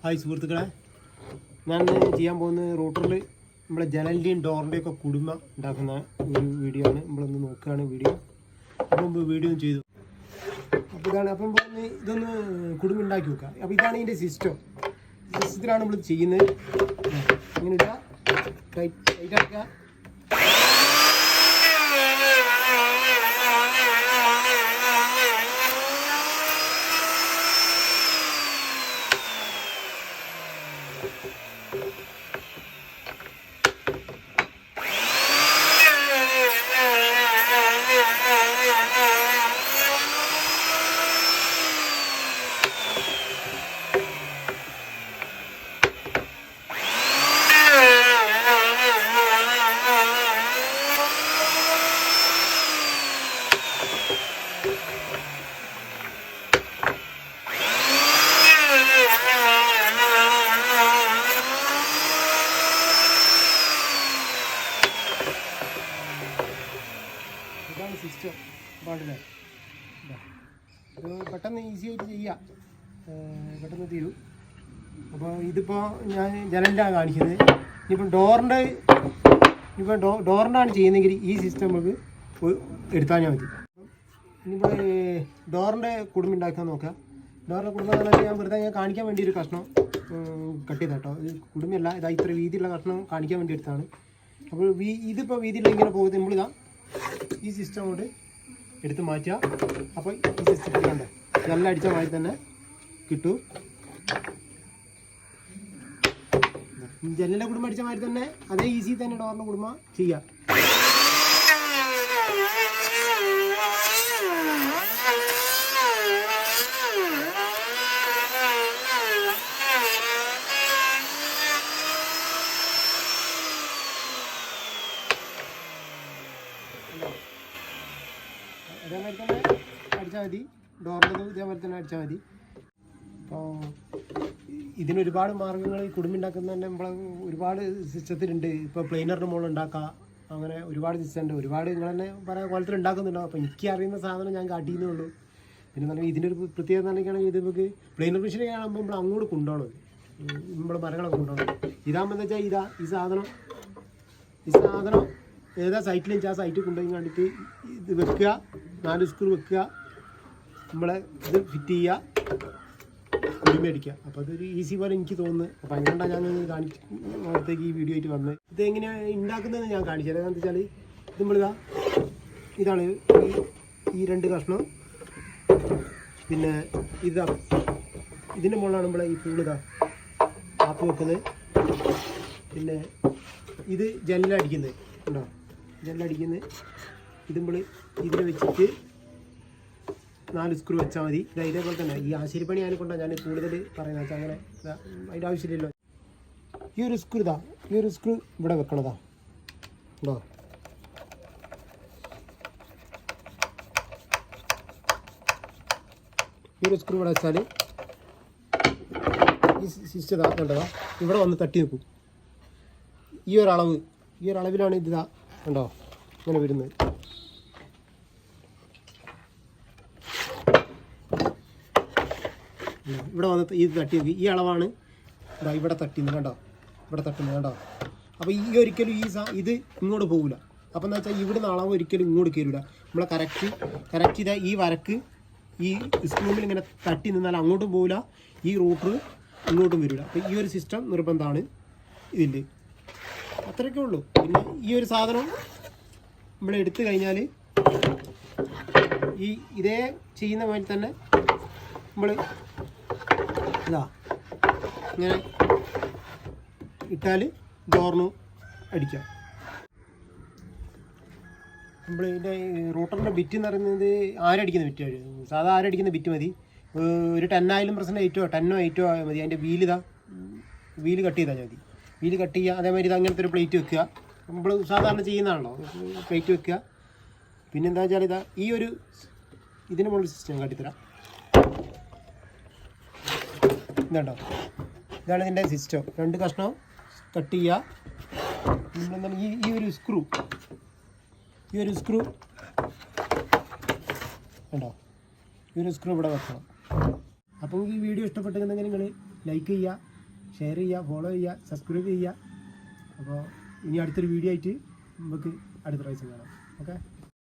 Hi സുഹൃത്തുക്കളെ, ഞാൻ ചെയ്യാൻ പോകുന്ന റൂട്ടറിൽ നമ്മളെ ജനലിൻ്റെയും ഡോറിൻ്റെയും ഒക്കെ കുടുമ ഉണ്ടാക്കുന്ന ഒരു വീഡിയോ ആണ്. നമ്മളൊന്ന് നോക്കുകയാണ് വീഡിയോ. അപ്പം വീഡിയോ ചെയ്തു. അപ്പോൾ ഇതാണ്. അപ്പം ഇതൊന്ന് കുടുമ ഉണ്ടാക്കി വെക്കുക. അപ്പോൾ ഇതാണ് ഇതിൻ്റെ സിസ്റ്റത്തിലാണ് നമ്മൾ ചെയ്യുന്നത്. ഇങ്ങനെ ഇടുക, ടൈറ്റ് ആക്കുക. ഇതാണ് സിസ്റ്റം. പാടില്ലേ, ഇത് പെട്ടെന്ന് ഈസി ആയിട്ട് ചെയ്യാം, പെട്ടെന്ന് തീരും. അപ്പോൾ ഇതിപ്പോൾ ഞാൻ ജനലിൻ്റെയാണ് കാണിക്കുന്നത്. ഇനിയിപ്പം ഡോറിൻ്റെയാണ് ചെയ്യുന്നതെങ്കിൽ ഈ സിസ്റ്റം നമുക്ക് എടുത്താൽ മതി. ഇനിയിപ്പോൾ ഡോറിൻ്റെ കുടുംബം ഉണ്ടാക്കാൻ നോക്കാം. ഡോറിൻ്റെ കുടുംബം എന്ന് പറഞ്ഞാൽ ഞാൻ വെറുതെ കാണിക്കാൻ വേണ്ടി ഒരു കഷ്ണം കട്ട് ചെയ്താൽ കേട്ടോ. ഇത് കുടുംബമല്ല, ഇതാ ഇത്ര വീതിയുള്ള കഷ്ണം കാണിക്കാൻ വേണ്ടി എടുത്താണ്. അപ്പോൾ ഇതിപ്പോൾ വീതിയുള്ള ഇങ്ങനെ പോകുന്നത് നമ്മളിതാ ഈ സിസ്റ്റം കൊണ്ട് എടുത്ത് മാറ്റുക. അപ്പോൾ ഈ സിസ്റ്റത്തിൽ കണ്ടേ നല്ല അടിച്ച മാതിരി തന്നെ കിട്ടും. ജനലിൻ്റെ കുടുംബം അടിച്ച മാതിരി തന്നെ അതേ ഈസി തന്നെ ഡോറിൻ്റെ കുടുംബം ചെയ്യാം. അതേമാതിരി തന്നെ അടിച്ചാൽ മതി. ഡോറിൻ്റെ ഇതേമാതിരി തന്നെ അടിച്ചാൽ മതി. അപ്പോൾ ഇതിനൊരുപാട് മാർഗ്ഗങ്ങൾ ഈ കുടുംബം ഉണ്ടാക്കുന്ന തന്നെ നമ്മളെ ഒരുപാട് സിസ്റ്റത്തിലുണ്ട്. ഇപ്പോൾ പ്ലെയിനറിൻ്റെ മുകളിൽ ഉണ്ടാക്കാം, അങ്ങനെ ഒരുപാട് സിസ്റ്റം ഉണ്ട്. ഒരുപാട് നിങ്ങൾ തന്നെ പല കോലത്തിൽ ഉണ്ടാക്കുന്നുണ്ടാവും. അപ്പോൾ എനിക്ക് അറിയുന്ന സാധനം ഞാൻ കാട്ടിയെന്നേ ഉള്ളൂ. പിന്നെ പറഞ്ഞാൽ ഇതിൻ്റെ ഒരു പ്രത്യേകത എന്താണെന്നുണ്ടെങ്കിൽ ഇത് നമുക്ക് പ്ലെയിനർ മെഷീൻ കാണുമ്പോൾ നമ്മൾ അങ്ങോട്ട് കൊണ്ടുപോകണം, നമ്മൾ മരങ്ങളൊക്കെ കൊണ്ടുപോകണം. ഇതാകുമ്പോൾ എന്താ വെച്ചാൽ ഈ സാധനം ഏതാ സൈറ്റിലും ആ സൈറ്റിൽ കൊണ്ടുപോയി കണ്ടിട്ട് ഇത് വെക്കുക, 4 സ്ക്രൂ വെക്കുക, നമ്മളെ ഇത് ഫിറ്റ് ചെയ്യുക, കുടുമയടിക്കുക. അപ്പോൾ അതൊരു ഈസി പോലെ എനിക്ക് തോന്നുന്നു. അപ്പോൾ അതുകൊണ്ടാണ് ഞാൻ അടുത്തേക്ക് ഈ വീഡിയോ ആയിട്ട് വന്നത്. ഇത് എങ്ങനെയാണ് ഉണ്ടാക്കുന്നതെന്ന് ഞാൻ കാണിച്ചു തരാം. എന്താ വെച്ചാൽ ഇത് ഇതാണ് ഈ 2 കഷ്ണം. പിന്നെ ഇതിൻ്റെ മുകളിലാണ് നമ്മളെ ഈ ഫുള്ളിതാ ആപ്പ് വെക്കുന്നത്. പിന്നെ ഇത് ജനലടിക്കുന്നത് ഉണ്ടോ, ജനലടിക്കുന്നത് ഇത് നമ്മൾ ഇതിൽ വെച്ചിട്ട് 4 സ്ക്രൂ വെച്ചാൽ മതി. ഇതേപോലെ തന്നെ ഈ ആശാരിപ്പണി ആയതുകൊണ്ടാണ് ഞാൻ കൂടുതൽ പറയുന്നത് വെച്ചാൽ അങ്ങനെ അതിൻ്റെ ആവശ്യമില്ലല്ലോ. ഈ ഒരു സ്ക്രൂ ഇവിടെ വെക്കണതാ ഉണ്ടോ. ഈ ഒരു സ്ക്രൂ ഇവിടെ വെച്ചാൽ ഈ സിസ്റ്റം കണ്ടതാ ഇവിടെ വന്ന് തട്ടി നിൽക്കും. ഈ ഒരളവിലാണ് ഇതാ കണ്ടോ ഇങ്ങനെ വരുന്നത്. ഇവിടെ വന്ന് ഇത് തട്ടി നോക്കി, ഈ അളവാണ് ഇതാ ഇവിടെ തട്ടുന്നത് കണ്ടോ, ഇവിടെ തട്ടുന്നത് കണ്ടോ. അപ്പോൾ ഈ ഒരിക്കലും ഇത് ഇങ്ങോട്ട് പോകില്ല. അപ്പോൾ എന്താ വെച്ചാൽ ഇവിടുന്ന് അളവ് ഒരിക്കലും ഇങ്ങോട്ട് കയറില്ല. നമ്മളെ കറക്റ്റ് ഇതാ ഈ വരക്ക് ഈ സ്ക്രൂവിൽ ഇങ്ങനെ തട്ടി നിന്നാൽ അങ്ങോട്ടും പോകില്ല, ഈ റൂട്ടർ ഇങ്ങോട്ടും വരില്ല. അപ്പോൾ ഈ ഒരു സിസ്റ്റം നിർബന്ധമാണ് ഇതിൽ. അത്രയൊക്കെ ഉള്ളൂ. പിന്നെ ഈ ഒരു സാധനം നമ്മൾ എടുത്തു കഴിഞ്ഞാൽ ഇതേ ചെയ്യുന്ന മാതിരി തന്നെ നമ്മൾ ഇങ്ങനെ ഇട്ടാൽ ഡോറിന് അടിക്കാം. നമ്മൾ ഇതിൻ്റെ റൂട്ടറിൻ്റെ ബിറ്റ് എന്ന് പറയുന്നത് ആരടിക്കുന്ന ബിറ്റ്, സാധാ ആരടിക്കുന്ന ബിറ്റ് മതി. ഒരു 10,000% 8 മതി. അതിൻ്റെ വീല് കട്ട് ചെയ്താൽ മതി. വീല് കട്ട് ചെയ്യുക. അതേമാതിരി ഇത് അങ്ങനത്തെ ഒരു പ്ലേറ്റ് വെക്കുക. നമ്മൾ സാധാരണ ചെയ്യുന്നതാണല്ലോ, പ്ലേറ്റ് വെക്കുക. പിന്നെന്താ വെച്ചാൽ ഇതിന് മുകളിൽ സിസ്റ്റം കാട്ടിത്തരാം. ഇതുണ്ടോ, ഇതാണ് ഇതിൻ്റെ സിസ്റ്റം. 2 കഷ്ണം കട്ട് ചെയ്യുക. നമ്മളെന്താണ് ഈ ഒരു സ്ക്രൂ കണ്ടോ, ഈ ഒരു സ്ക്രൂ ഇവിടെ വെക്കണം. അപ്പോൾ ഈ വീഡിയോ ഇഷ്ടപ്പെട്ടെങ്കിൽ നിങ്ങൾ ലൈക്ക് ചെയ്യുക, ഷെയർ ചെയ്യുക, ഫോളോ ചെയ്യുക, സബ്സ്ക്രൈബ് ചെയ്യുക. അപ്പോൾ ഇനി അടുത്തൊരു വീഡിയോ ആയിട്ട് നമുക്ക് അടുത്ത പ്രാവശ്യം കാണാം. ഓക്കെ.